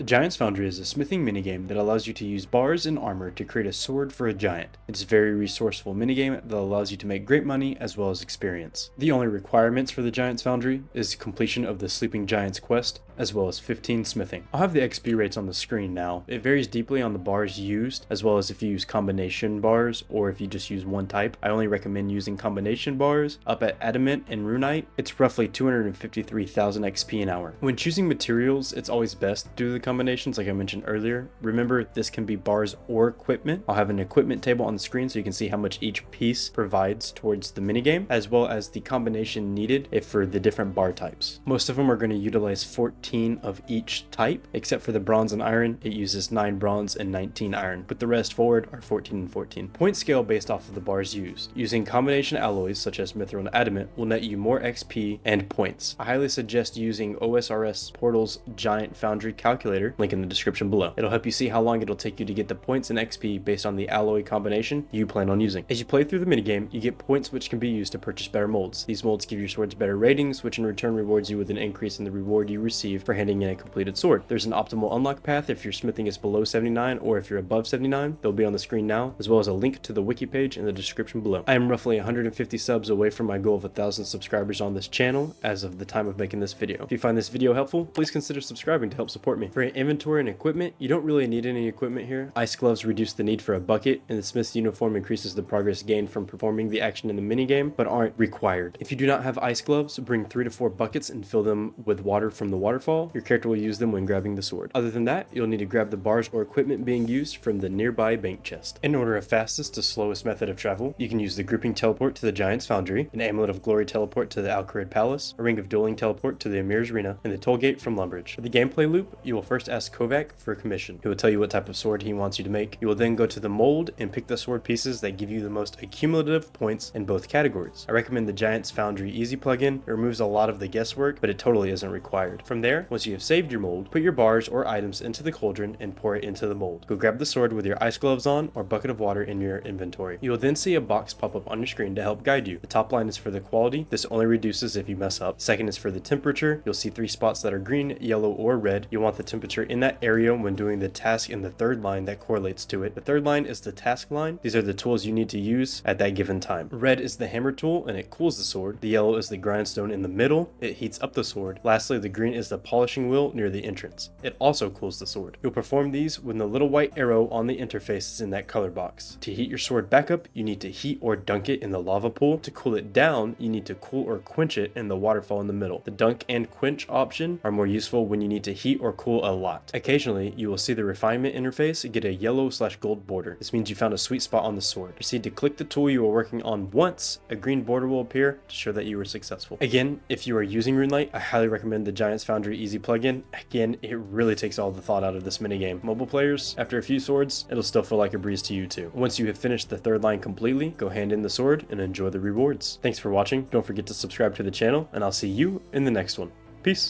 The Giants Foundry is a smithing minigame that allows you to use bars and armor to create a sword for a giant. It's a very resourceful minigame that allows you to make great money as well as experience. The only requirements for the Giants Foundry is completion of the Sleeping Giants quest, as well as 15 smithing. I'll have the XP rates on the screen now. It varies deeply on the bars used, as well as if you use combination bars or if you just use one type. I only recommend using combination bars. Up at Adamant and Runite, it's roughly 253,000 XP an hour. When choosing materials, it's always best to do the combinations like I mentioned earlier. Remember, this can be bars or equipment. I'll have an equipment table on the screen so you can see how much each piece provides towards the minigame, as well as the combination needed for the different bar types. Most of them are going to utilize 14 of each type, except for the bronze and iron. It uses 9 bronze and 19 iron, but the rest forward are 14 and 14. Point scale based off of the bars used. Using combination alloys such as mithril and adamant will net you more XP and points. I highly suggest using OSRS Portal's Giant Foundry calculator, link in the description below. It'll help you see how long it'll take you to get the points and XP based on the alloy combination you plan on using. As you play through the minigame, you get points which can be used to purchase better molds. These molds give your swords better ratings, which in return rewards you with an increase in the reward you receive for handing in a completed sword. There's an optimal unlock path if your smithing is below 79 or if you're above 79. They'll be on the screen now, as well as a link to the wiki page in the description below. I am roughly 150 subs away from my goal of 1,000 subscribers on this channel as of the time of making this video. If you find this video helpful, please consider subscribing to help support me. For inventory and equipment, you don't really need any equipment here. Ice gloves reduce the need for a bucket, and the smith's uniform increases the progress gained from performing the action in the minigame, but aren't required. If you do not have ice gloves, bring 3 to 4 buckets and fill them with water from the waterfall. Your character will use them when grabbing the sword. Other than that, you'll need to grab the bars or equipment being used from the nearby bank chest. In order of fastest to slowest method of travel, you can use the grouping teleport to the Giants Foundry, an amulet of glory teleport to the Alcarid Palace, a ring of dueling teleport to the Emir's Arena, and the toll gate from Lumbridge. For the gameplay loop, you will first ask Kovac for a commission. He will tell you what type of sword he wants you to make. You will then go to the Mould and pick the sword pieces that give you the most accumulative points in both categories. I recommend the Giants Foundry Easy plugin. It removes a lot of the guesswork, but it totally isn't required. From there, once you have saved your mold, put your bars or items into the cauldron and pour it into the mold. Go grab the sword with your ice gloves on or bucket of water in your inventory. You will then see a box pop up on your screen to help guide you. The top line is for the quality. This only reduces if you mess up. Second is for the temperature. You'll see 3 spots that are green, yellow, or red. You want the temperature in that area when doing the task in the third line that correlates to it. The third line is the task line. These are the tools you need to use at that given time. Red is the hammer tool and it cools the sword. The yellow is the grindstone in the middle. It heats up the sword. Lastly, the green is the polishing wheel near the entrance. It also cools the sword. You'll perform these when the little white arrow on the interface is in that color box. To heat your sword back up, you need to heat or dunk it in the lava pool. To cool it down, you need to cool or quench it in the waterfall in the middle. The dunk and quench option are more useful when you need to heat or cool a lot. Occasionally, you will see the refinement interface get a yellow/gold border. This means you found a sweet spot on the sword. Proceed to click the tool you are working on once. A green border will appear to show that you were successful. Again, if you are using Runelight, I highly recommend the Giants Foundry Easy plugin. Again, it really takes all the thought out of this minigame. Mobile players, after a few swords, it'll still feel like a breeze to you too. Once you have finished the third line completely, go hand in the sword and enjoy the rewards. Thanks for watching. Don't forget to subscribe to the channel, and I'll see you in the next one. Peace.